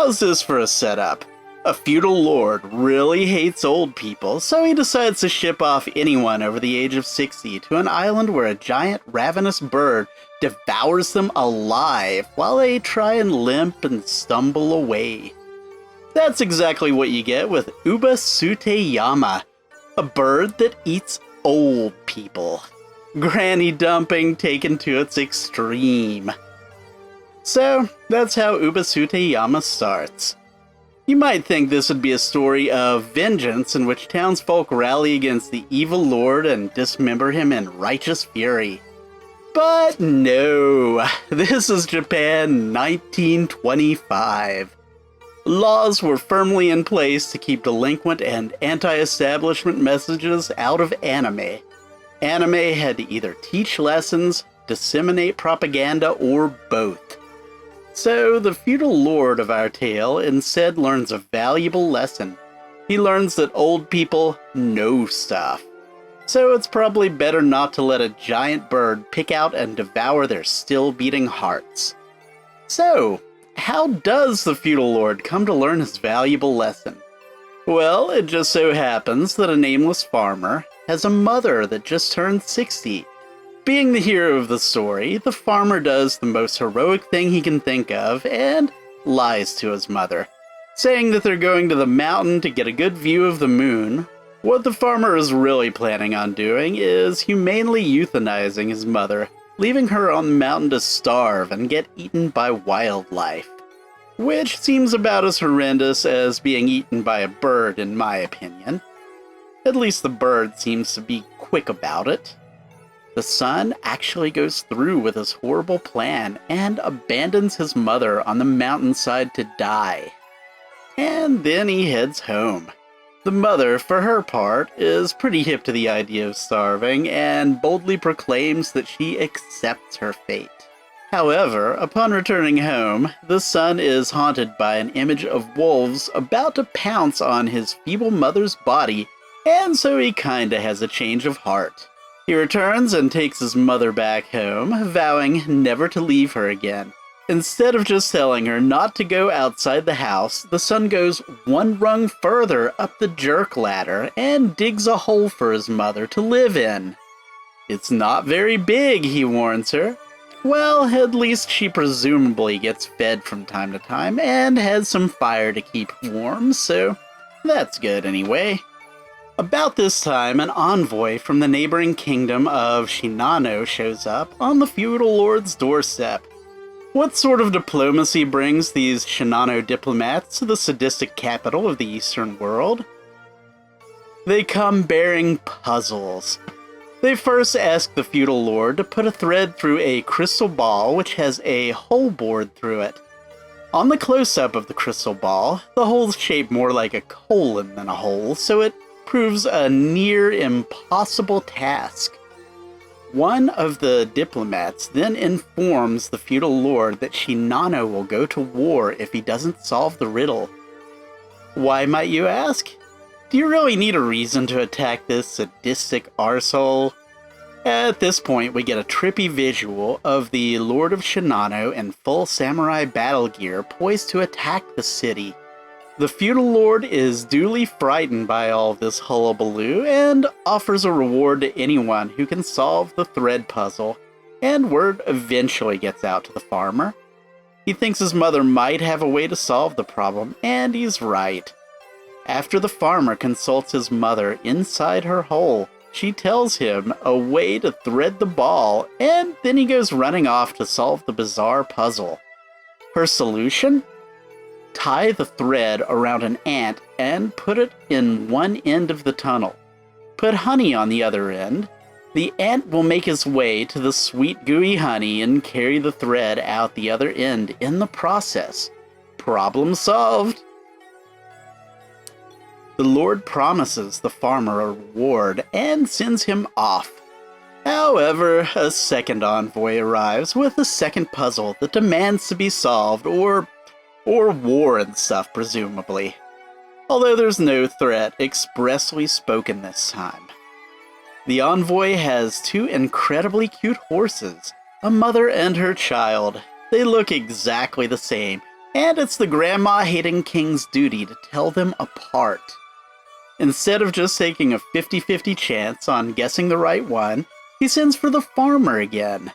how's this for a setup? A feudal lord really hates old people, so he decides to ship off anyone over the age of 60 to an island where a giant ravenous bird devours them alive while they try and limp and stumble away. That's exactly what you get with Ubasuteyama, a bird that eats old people. Granny dumping taken to its extreme. So, that's how Ubasuteyama starts. You might think this would be a story of vengeance in which townsfolk rally against the evil lord and dismember him in righteous fury. But no, this is Japan 1925. Laws were firmly in place to keep delinquent and anti-establishment messages out of anime. Anime had to either teach lessons, disseminate propaganda, or both. So, the feudal lord of our tale instead learns a valuable lesson. He learns that old people know stuff. So it's probably better not to let a giant bird pick out and devour their still-beating hearts. So, how does the feudal lord come to learn his valuable lesson? Well, it just so happens that a nameless farmer has a mother that just turned 60. Being the hero of the story, the farmer does the most heroic thing he can think of and lies to his mother, saying that they're going to the mountain to get a good view of the moon. What the farmer is really planning on doing is humanely euthanizing his mother, leaving her on the mountain to starve and get eaten by wildlife. Which seems about as horrendous as being eaten by a bird, in my opinion. At least the bird seems to be quick about it. The son actually goes through with his horrible plan and abandons his mother on the mountainside to die. And then he heads home. The mother, for her part, is pretty hip to the idea of starving and boldly proclaims that she accepts her fate. However, upon returning home, the son is haunted by an image of wolves about to pounce on his feeble mother's body, and so he kinda has a change of heart. He returns and takes his mother back home, vowing never to leave her again. Instead of just telling her not to go outside the house, the son goes one rung further up the jerk ladder and digs a hole for his mother to live in. It's not very big, he warns her. Well, at least she presumably gets fed from time to time and has some fire to keep warm, so that's good anyway. About this time, an envoy from the neighboring kingdom of Shinano shows up on the feudal lord's doorstep. What sort of diplomacy brings these Shinano diplomats to the sadistic capital of the Eastern world? They come bearing puzzles. They first ask the feudal lord to put a thread through a crystal ball which has a hole bored through it. On the close-up of the crystal ball, the hole's shaped more like a colon than a hole, so it proves a near impossible task. One of the diplomats then informs the feudal lord that Shinano will go to war if he doesn't solve the riddle. Why, might you ask? Do you really need a reason to attack this sadistic arsehole? At this point, we get a trippy visual of the Lord of Shinano in full samurai battle gear poised to attack the city. The feudal lord is duly frightened by all this hullabaloo and offers a reward to anyone who can solve the thread puzzle, and word eventually gets out to the farmer. He thinks his mother might have a way to solve the problem, and he's right. After the farmer consults his mother inside her hole, she tells him a way to thread the ball, and then he goes running off to solve the bizarre puzzle. Her solution? Tie the thread around an ant and put it in one end of the tunnel. Put honey on the other end. The ant will make his way to the sweet gooey honey and carry the thread out the other end in the process. Problem solved. The Lord promises the farmer a reward and sends him off. However, a second envoy arrives with a second puzzle that demands to be solved, or war and stuff, presumably. Although there's no threat expressly spoken this time. The envoy has two incredibly cute horses, a mother and her child. They look exactly the same, and it's the grandma-hating king's duty to tell them apart. Instead of just taking a 50-50 chance on guessing the right one, he sends for the farmer again.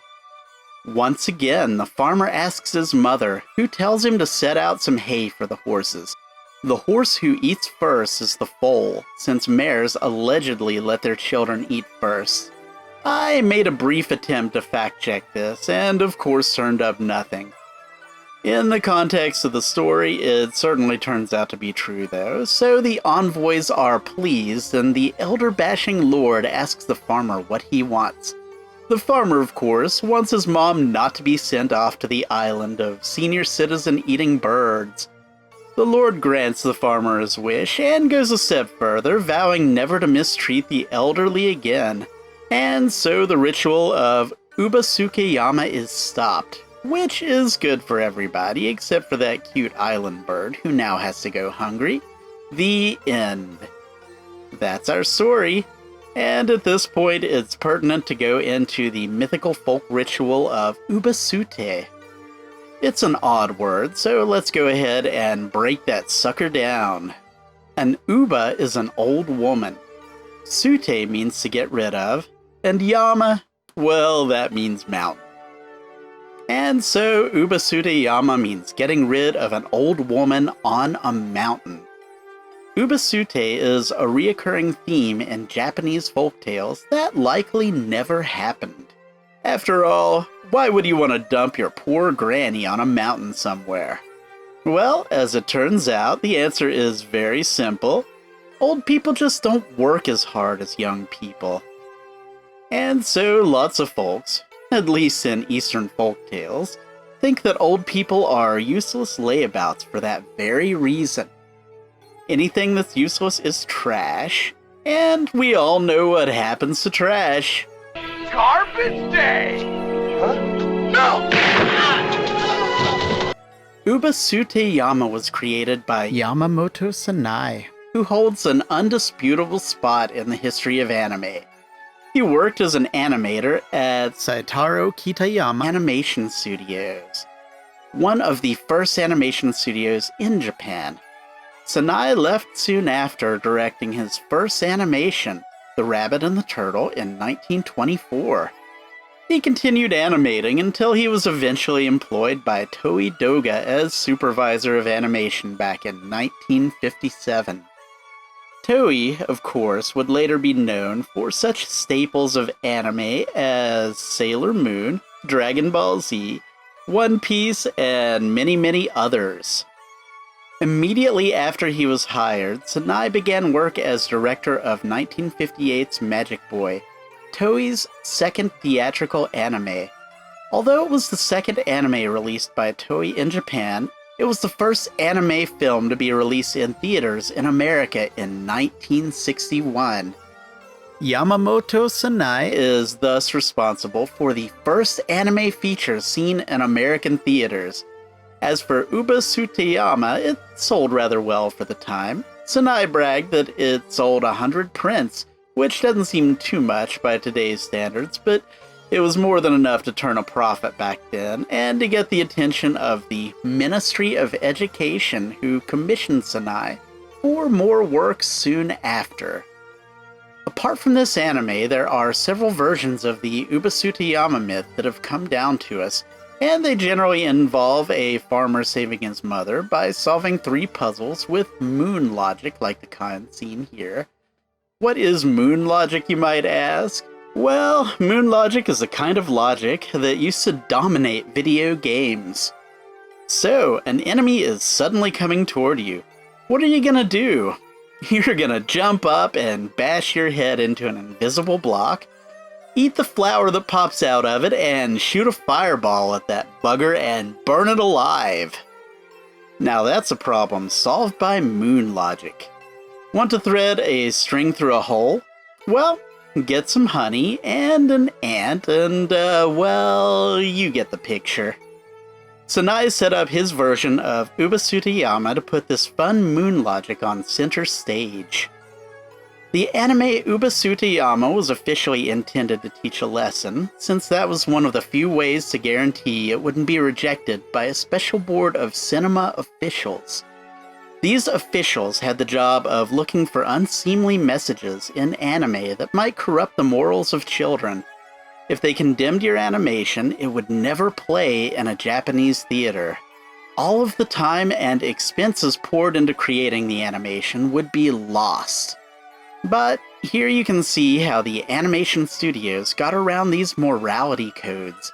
Once again, the farmer asks his mother, who tells him to set out some hay for the horses. The horse who eats first is the foal, since mares allegedly let their children eat first. I made a brief attempt to fact-check this, and of course turned up nothing. In the context of the story, it certainly turns out to be true though, so the envoys are pleased, and the elder-bashing lord asks the farmer what he wants. The farmer, of course, wants his mom not to be sent off to the island of senior citizen eating birds. The lord grants the farmer his wish, and goes a step further, vowing never to mistreat the elderly again. And so the ritual of Ubasuteyama is stopped, which is good for everybody except for that cute island bird who now has to go hungry. The end. That's our story, and at this point it's pertinent to go into the mythical folk ritual of Ubasute. It's an odd word, so let's go ahead and break that sucker down. An Uba is an old woman. Sute means to get rid of, and Yama, well, that means mountain. And so Ubasuteyama means getting rid of an old woman on a mountain. Ubasute is a reoccurring theme in Japanese folktales that likely never happened. After all, why would you want to dump your poor granny on a mountain somewhere? Well, as it turns out, the answer is very simple. Old people just don't work as hard as young people. And so lots of folks, at least in Eastern folktales, think that old people are useless layabouts for that very reason. Anything that's useless is trash, and we all know what happens to trash. Garbage day! Huh? No! Ubasuteyama was created by Yamamoto Sanae, who holds an undisputable spot in the history of anime. He worked as an animator at Saitaro Kitayama Animation Studios, one of the first animation studios in Japan. Sanae left soon after directing his first animation, The Rabbit and the Turtle, in 1924. He continued animating until he was eventually employed by Toei Doga as supervisor of animation back in 1957. Toei, of course, would later be known for such staples of anime as Sailor Moon, Dragon Ball Z, One Piece, and many, many others. Immediately after he was hired, Sanae began work as director of 1958's Magic Boy, Toei's second theatrical anime. Although it was the second anime released by Toei in Japan, it was the first anime film to be released in theaters in America in 1961. Yamamoto Sanae is thus responsible for the first anime feature seen in American theaters. As for Ubasuteyama, it sold rather well for the time. Sanae bragged that it sold 100 prints, which doesn't seem too much by today's standards, but it was more than enough to turn a profit back then, and to get the attention of the Ministry of Education, who commissioned Sanae for more work soon after. Apart from this anime, there are several versions of the Ubasuteyama myth that have come down to us, and they generally involve a farmer saving his mother by solving 3 puzzles with moon logic like the kind seen here. What is moon logic, you might ask? Well, moon logic is a kind of logic that used to dominate video games. So, an enemy is suddenly coming toward you. What are you gonna do? You're gonna jump up and bash your head into an invisible block, eat the flower that pops out of it, and shoot a fireball at that bugger and burn it alive. Now that's a problem solved by moon logic. Want to thread a string through a hole? Well, get some honey and an ant and, well, you get the picture. Sanae set up his version of Ubasuteyama to put this fun moon logic on center stage. The anime Ubasuteyama was officially intended to teach a lesson, since that was one of the few ways to guarantee it wouldn't be rejected by a special board of cinema officials. These officials had the job of looking for unseemly messages in anime that might corrupt the morals of children. If they condemned your animation, it would never play in a Japanese theater. All of the time and expenses poured into creating the animation would be lost. But here you can see how the animation studios got around these morality codes.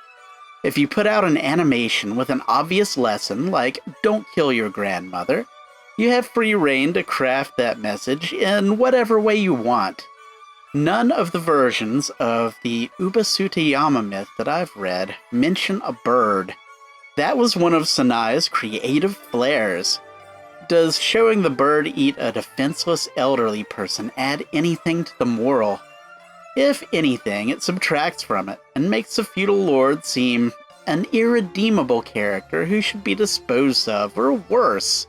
If you put out an animation with an obvious lesson like "don't kill your grandmother," you have free reign to craft that message in whatever way you want. None of the versions of the Ubasuteyama myth that I've read mention a bird. That was one of Sanae's creative flares. Does showing the bird eat a defenseless elderly person add anything to the moral? If anything, it subtracts from it and makes the feudal lord seem an irredeemable character who should be disposed of, or worse.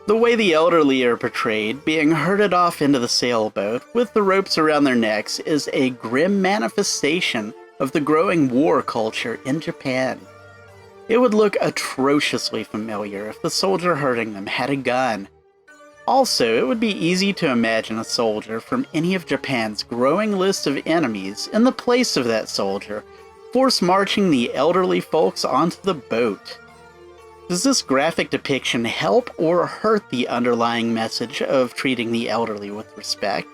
The way the elderly are portrayed, being herded off into the sailboat with the ropes around their necks, is a grim manifestation of the growing war culture in Japan. It would look atrociously familiar if the soldier herding them had a gun. Also, it would be easy to imagine a soldier from any of Japan's growing list of enemies in the place of that soldier, force-marching the elderly folks onto the boat. Does this graphic depiction help or hurt the underlying message of treating the elderly with respect?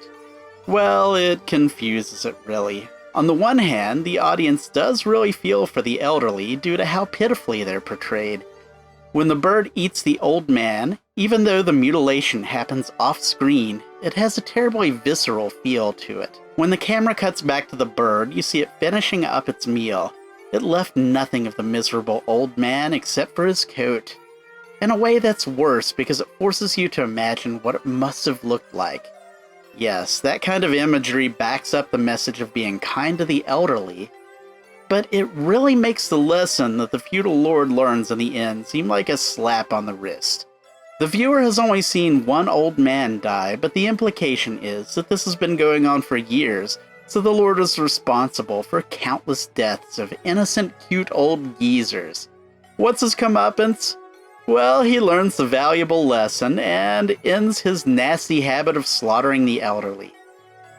Well, it confuses it really. On the one hand, the audience does really feel for the elderly due to how pitifully they're portrayed. When the bird eats the old man, even though the mutilation happens off-screen, it has a terribly visceral feel to it. When the camera cuts back to the bird, you see it finishing up its meal. It left nothing of the miserable old man except for his coat. In a way that's worse because it forces you to imagine what it must have looked like. Yes, that kind of imagery backs up the message of being kind to the elderly, but it really makes the lesson that the feudal lord learns in the end seem like a slap on the wrist. The viewer has only seen one old man die, but the implication is that this has been going on for years, so the lord is responsible for countless deaths of innocent, cute old geezers. What's his comeuppance? Well, he learns the valuable lesson and ends his nasty habit of slaughtering the elderly.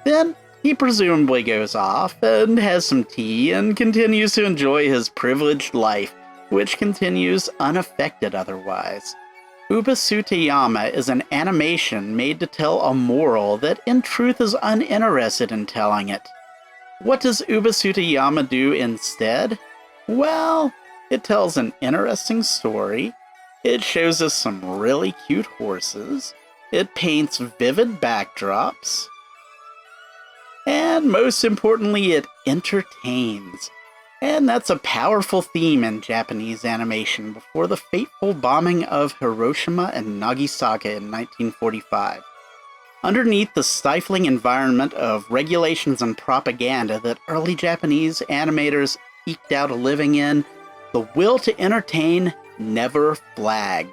Then, he presumably goes off and has some tea and continues to enjoy his privileged life, which continues unaffected otherwise. Ubasuteyama is an animation made to tell a moral that in truth is uninterested in telling it. What does Ubasuteyama do instead? Well, it tells an interesting story. It shows us some really cute horses. It paints vivid backdrops. And most importantly, it entertains. And that's a powerful theme in Japanese animation before the fateful bombing of Hiroshima and Nagasaki in 1945. Underneath the stifling environment of regulations and propaganda that early Japanese animators eked out a living in, the will to entertain never flagged.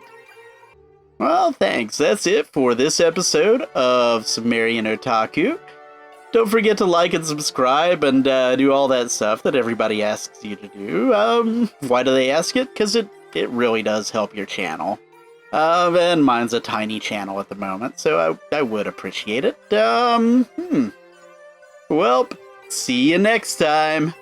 Well, thanks. That's it for this episode of Sumerian Otaku. Don't forget to like and subscribe and do all that stuff that everybody asks you to do. Why do they ask it? Because it really does help your channel. And mine's a tiny channel at the moment, so I would appreciate it. Well, see you next time.